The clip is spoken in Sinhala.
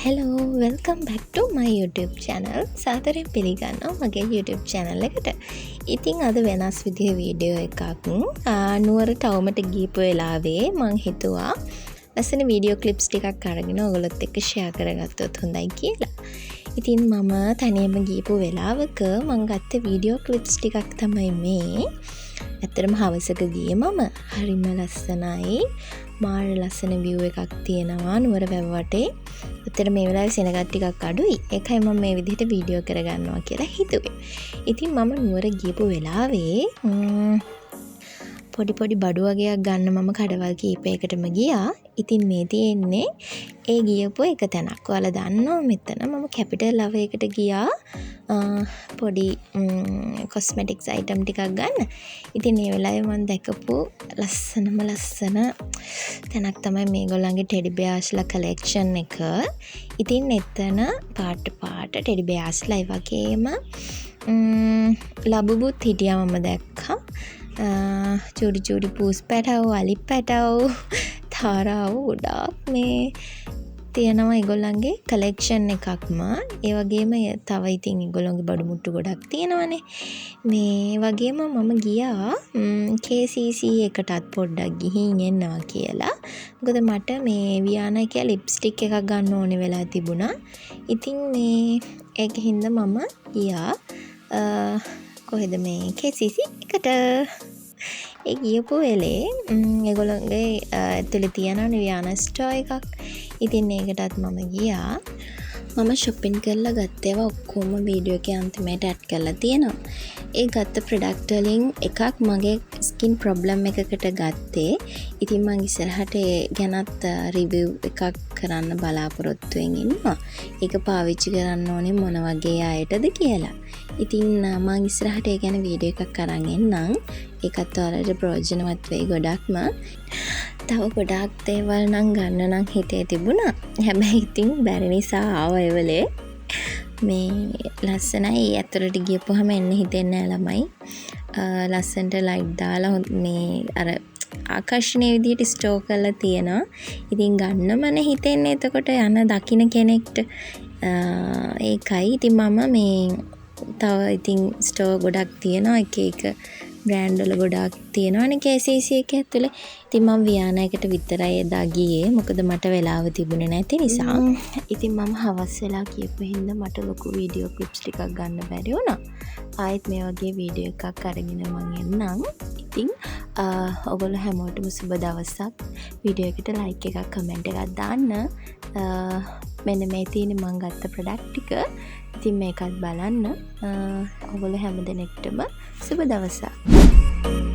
Hello, welcome back to my YouTube channel. සාදරයෙන් පිළිගන්නවා මගේ YouTube channel එකට. ඉතින් අද වෙනස් විදිහේ වීඩියෝ එකක් නුවර ටවුමට ගිහපු වෙලාවේ මං හිතුවා ලස්සන වීඩියෝ ක්ලිප්ස් ටිකක් අරගෙන ඔයගොල්ලොත් එක්ක ෂෙයා කරගත්තොත් හොඳයි කියලා. ඉතින් මම තනියම ගිහපු වෙලාවක මං ගත්ත වීඩියෝ ක්ලිප්ස් ටිකක් තමයි මේ. ඇත්තටම හවසක ගියේ මම. හරිම ලස්සනයි. මාර ලස්සන view එකක් තියෙනවා නුවර වැව වටේ. උත්තර මේ වෙලාවේ සෙනගත් ටිකක් අඩුයි. ඒකයි මම මේ විදිහට වීඩියෝ කරගන්නවා කියලා හිතුවේ. ඉතින් මම නුවර ගියපු වෙලාවේ පොඩි බඩු වගේක් ගන්න මම කඩවල් කීපයකටම ගියා. ඉතින් මේ තියෙන්නේ ඒ ගියපු එක තැනක්. ඔයාලා දන්නවා මෙතන මම කැපිටල් ලව එකට ගියා. පොඩි කොස්මෙටික්ස් අයිටම් ටිකක් ගන්න. ඉතින් මේ වෙලාවේ මම දැකපු ලස්සන තැනක් තමයි මේගොල්ලන්ගේ ටෙඩි බෙයාස්ලා කලෙක්ෂන් එක. ඉතින් එතන පාට ටෙඩි බෙයාස්ලා ඒ වගේම ලබුබුත් හිටියා මම දැක්කා. චූඩි පූස් පැටව්, අලි පැටව්, තාරාව ගොඩාක් මේ තියෙනවා ඒගොල්ලන්ගේ කලෙක්ෂන් එකක්ම. ඒ වගේම තව ඉතින් ඒගොල්ලන්ගේ බඩු මුට්ටු ගොඩක් තියෙනවානේ. මේ වගේම මම ගියා KCC එකටත් පොඩ්ඩක් ගිහින් එන්නවා කියලා. මොකද මට මේ වියානා කියලා ලිප්ස්ටික් එකක් ගන්න ඕනේ වෙලා තිබුණා. ඉතින් මේ ඒකින්ද මම ගියා කොහෙද මේ KCC එකට. ඒ ගියපු වෙලේ ඒගොල්ලන්ගේ ඇතුලේ තියෙනවා වියානා ස්ටෝර් එකක්. ඉතින් ඒකටත් මම ගියා. මම shopping කරලා ගත්ත ඒවා ඔක්කොම වීඩියෝ එකේ අන්තිමට ඇඩ් කරලා තියෙනවා. ඒ ගත්ත ප්‍රොඩක්ට් වලින් එකක් මගේ ස්කින් ප්‍රොබ්ලම් එකකට ගත්තේ. ඉතින් මම ඉස්සරහට ඒ ගැනත් රිවිව් එකක් කරන්න බලාපොරොත්තු වෙමින් ඉන්නවා. ඒක පාවිච්චි කරන්න ඕනේ මොන වගේ අයටද කියලා. ඉතින් මම ඉස්සරහට ඒ ගැන වීඩියෝ එකක් අරන් එන්නම්. ඒකත් ඔයාලට ප්‍රයෝජනවත් වෙයි ගොඩක්ම. තව ගොඩාක් දේවල් නම් ගන්න නම් හිතේ තිබුණා. හැබැයි ඉතින් බැරි නිසා ආව ඒ වෙලේ. මේ ලස්සනයි. ඇතුළට ගියපුවාම එන්න හිතෙන්නේ නැහැ ළමයි. ලස්සනට ලයිට් දාලා මේ අර ආකර්ෂණීය විදිහට ස්ටෝර් කරලා තියෙනවා. ඉතින් ගන්නමන හිතෙන්නේ එතකොට යන දකින්න කෙනෙක්ට. ඒකයි ඉතින් මම මේ තව ඉතින් ස්ටෝර් ගොඩක් තියෙනවා. එක බ්‍රෑන්ඩ් වල ගොඩාක් තියෙනවානේ KCC එක ඇතුලේ. ඉතින් මම වියානා එකට විතරයි එදා ගියේ. මොකද මට වෙලාව තිබුණේ නැති නිසා. ඉතින් මම හවස් වෙලා ගියපු හින්දා මට ලොකු වීඩියෝ ක්ලිප්ස් ටිකක් ගන්න බැරි වුණා. ආයෙත් මේ වගේ වීඩියෝ එකක් අරගෙන මම එන්නම්. ඉතින් ඔයගොල්ලෝ හැමෝටම සුබ දවසක්. වීඩියෝ එකට ලයික් එකක් කමෙන්ට් එකක් දාන්න. මෙන්න මේ තියෙන මම ගත්ත ප්‍රොඩක්ට් ටික. ඉතින් මේකත් බලන්න. ඔයගොල්ලෝ හැම දෙනෙක්ටම සුබ දවසක්.